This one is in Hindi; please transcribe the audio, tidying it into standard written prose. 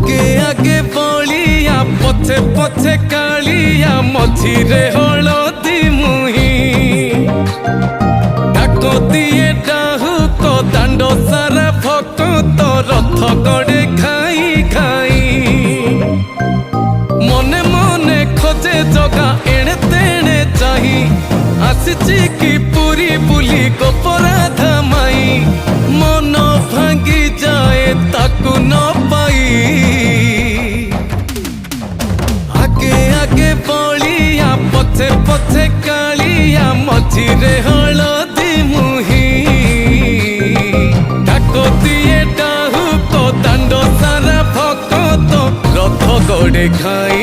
आगे आगे बलिया पछे पछे कालिया मझिरे हलदी मुही डाक दिए डाहुक दांड सारा भक्त रथ गड़े खाई खाई मने मने खोजे जगा एणे तेणे चाही आसिची कि पुरी बुली गोपराधा माई मन भांगी जाए ताकू न पाई आगे आगे बलिया पछे पछे कालिया मझिरे हलदी मुही डाक दिए डाहुक दांड सारा भक्त रथ गड़े खाई